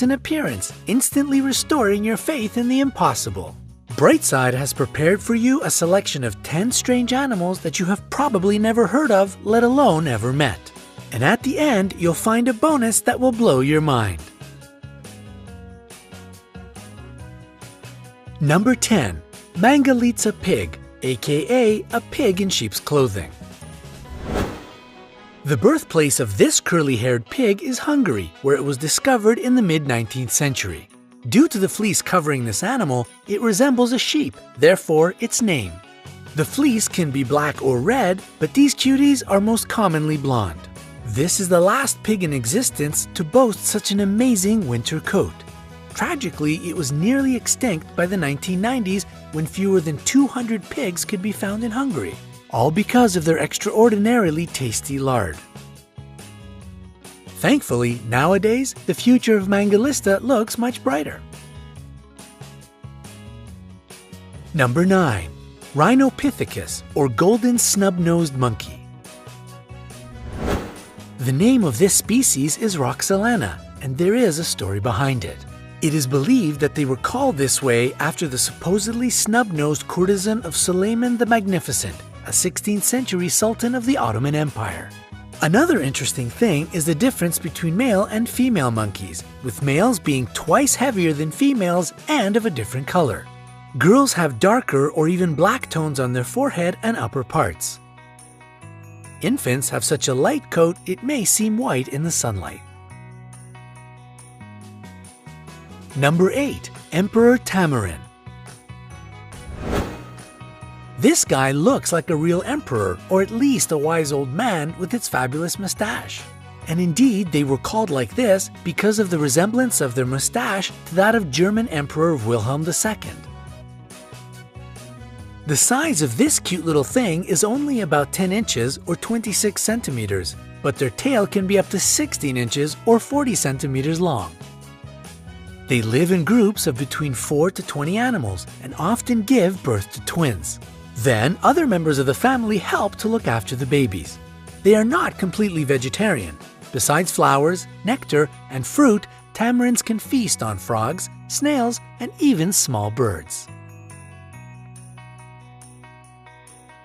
in appearance, instantly restoring your faith in the impossible. Brightside has prepared for you a selection of 10 strange animals that you have probably never heard of, let alone ever met. And at the end, you'll find a bonus that will blow your mind. Number 10. Mangalitsa pig, aka a pig in sheep's clothing. The birthplace of this curly-haired pig is Hungary, where it was discovered in the mid-19th century. Due to the fleece covering this animal, it resembles a sheep, therefore its name. The fleece can be black or red, but these cuties are most commonly blonde. This is the last pig in existence to boast such an amazing winter coat. Tragically, it was nearly extinct by the 1990s when fewer than 200 pigs could be found in Hungary, all because of their extraordinarily tasty lard. Thankfully, nowadays, the future of Mangalitsa looks much brighter. Number 9. Rhinopithecus, or golden snub-nosed monkey. The name of this species is Roxelana, and there is a story behind it. It is believed that they were called this way after the supposedly snub-nosed courtesan of Suleiman the Magnificent, a 16th century sultan of the Ottoman Empire. Another interesting thing is the difference between male and female monkeys, with males being twice heavier than females and of a different color. Girls have darker or even black tones on their forehead and upper parts. Infants have such a light coat it may seem white in the sunlight. Number 8. Emperor Tamarin. This guy looks like a real emperor, or at least a wise old man with its fabulous mustache. And indeed, they were called like this because of the resemblance of their mustache to that of German Emperor Wilhelm II. The size of this cute little thing is only about 10 inches or 26 centimeters, but their tail can be up to 16 inches or 40 centimeters long. They live in groups of between 4 to 20 animals and often give birth to twins. Then, other members of the family help to look after the babies. They are not completely vegetarian. Besides flowers, nectar, and fruit, tamarins can feast on frogs, snails, and even small birds.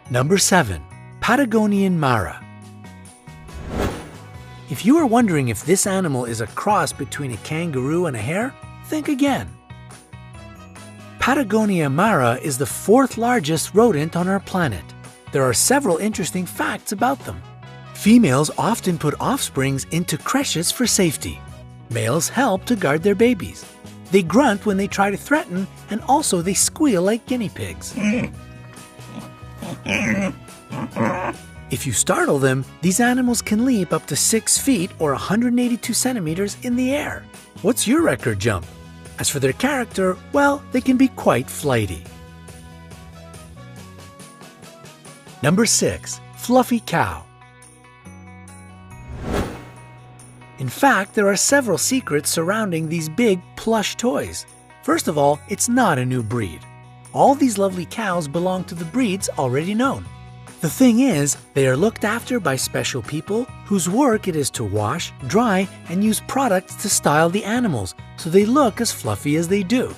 Number 7. Patagonian Mara. If you are wondering if this animal is a cross between a kangaroo and a hare, think again. Patagonia Mara is the 4th largest rodent on our planet. There are several interesting facts about them. Females often put offsprings into creches for safety. Males help to guard their babies. They grunt when they try to threaten, and also they squeal like guinea pigs. If you startle them, these animals can leap up to 6 feet or 182 centimeters in the air. What's your record jump? As for their character, well, they can be quite flighty. Number 6. Fluffy cow. In fact, there are several secrets surrounding these big plush toys. First of all, it's not a new breed. All these lovely cows belong to the breeds already known. The thing is, they are looked after by special people whose work it is to wash, dry, and use products to style the animals so they look as fluffy as they do.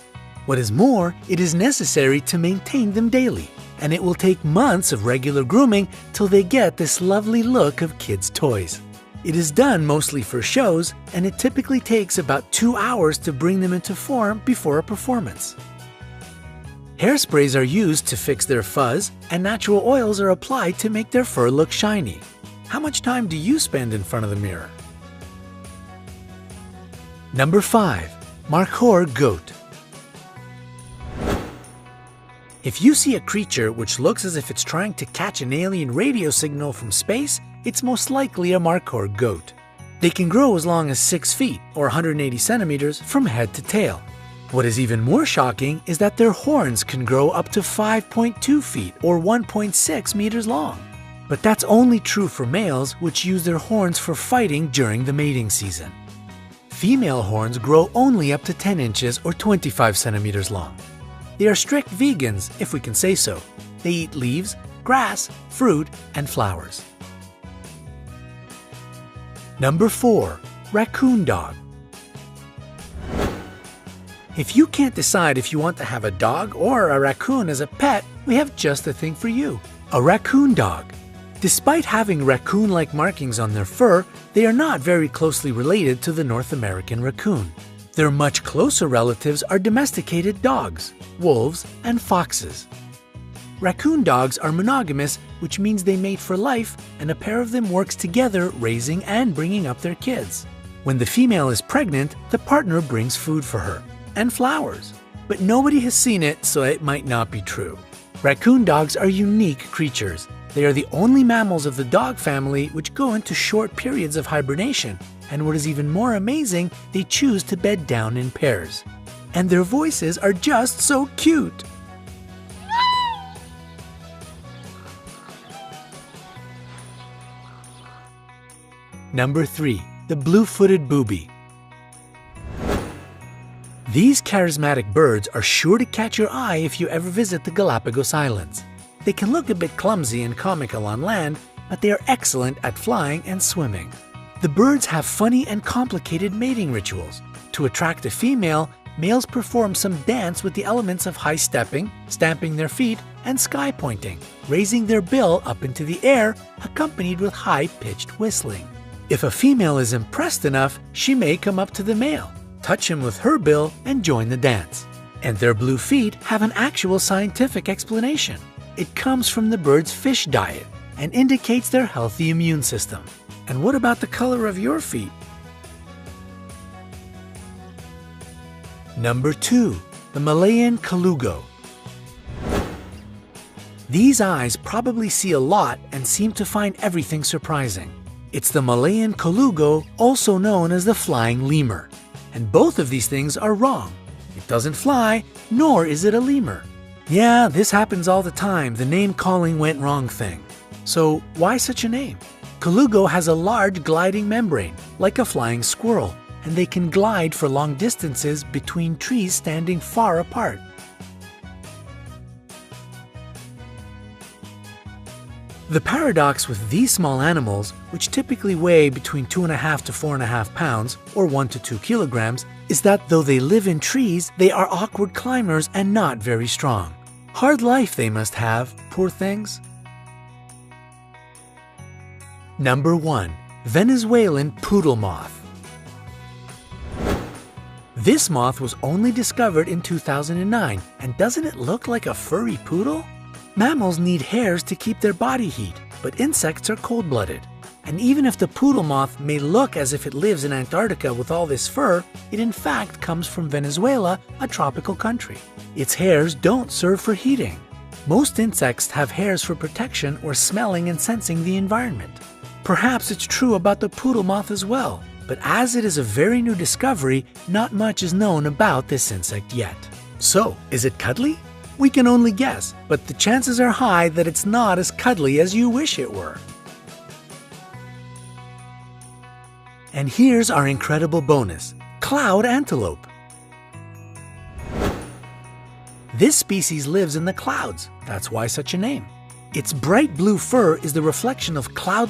What is more, it is necessary to maintain them daily, and it will take months of regular grooming till they get this lovely look of kids' toys. It is done mostly for shows, and it typically takes about 2 hours to bring them into form before a performance. Hairsprays are used to fix their fuzz, and natural oils are applied to make their fur look shiny. How much time do you spend in front of the mirror? Number 5. Markhor goat. If you see a creature which looks as if it's trying to catch an alien radio signal from space, it's most likely a Markhor goat. They can grow as long as 6 feet or 180 centimeters from head to tail. What is even more shocking is that their horns can grow up to 5.2 feet or 1.6 meters long. But that's only true for males, which use their horns for fighting during the mating season. Female horns grow only up to 10 inches or 25 centimeters long. They are strict vegans, if we can say so. They eat leaves, grass, fruit, and flowers. Number 4. Raccoon dog. If you can't decide if you want to have a dog or a raccoon as a pet, we have just the thing for you: a raccoon dog. Despite having raccoon-like markings on their fur, they are not very closely related to the North American raccoon. Their much closer relatives are domesticated dogs, wolves, and foxes. Raccoon dogs are monogamous, which means they mate for life, and a pair of them works together raising and bringing up their kids. When the female is pregnant, the partner brings food for her and flowers. But nobody has seen it, so it might not be true. Raccoon dogs are unique creatures. They are the only mammals of the dog family which go into short periods of hibernation, and what is even more amazing, they choose to bed down in pairs. And their voices are just so cute! Number 3. The blue-footed booby. These charismatic birds are sure to catch your eye if you ever visit the Galapagos Islands. They can look a bit clumsy and comical on land, but they are excellent at flying and swimming. The birds have funny and complicated mating rituals. To attract a female, males perform some dance with the elements of high stepping, stamping their feet, and sky pointing, raising their bill up into the air, accompanied with high-pitched whistling. If a female is impressed enough, she may come up to the male, touch him with her bill, and join the dance. And their blue feet have an actual scientific explanation. It comes from the bird's fish diet and indicates their healthy immune system. And what about the color of your feet? Number 2. The Malayan Colugo. These eyes probably see a lot and seem to find everything surprising. It's the Malayan Colugo, also known as the flying lemur. And both of these things are wrong. It doesn't fly, nor is it a lemur. Yeah, this happens all the time, the name calling went wrong thing. So why such a name? Colugo has a large gliding membrane, like a flying squirrel, and they can glide for long distances between trees standing far apart. The paradox with these small animals, which typically weigh between 2.5 to 4.5 pounds, or 1 to 2 kilograms, is that though they live in trees, they are awkward climbers and not very strong. Hard life they must have, poor things. Number 1. Venezuelan poodle moth. This moth was only discovered in 2009, and doesn't it look like a furry poodle? Mammals need hairs to keep their body heat, but insects are cold-blooded. And even if the poodle moth may look as if it lives in Antarctica with all this fur, it in fact comes from Venezuela, a tropical country. Its hairs don't serve for heating. Most insects have hairs for protection or smelling and sensing the environment. Perhaps it's true about the poodle moth as well, but as it is a very new discovery, not much is known about this insect yet. So, is it cuddly? We can only guess, but the chances are high that it's not as cuddly as you wish it were. And here's our incredible bonus: cloud antelope. This species lives in the clouds, that's why such a name. Its bright blue fur is the reflection of cloud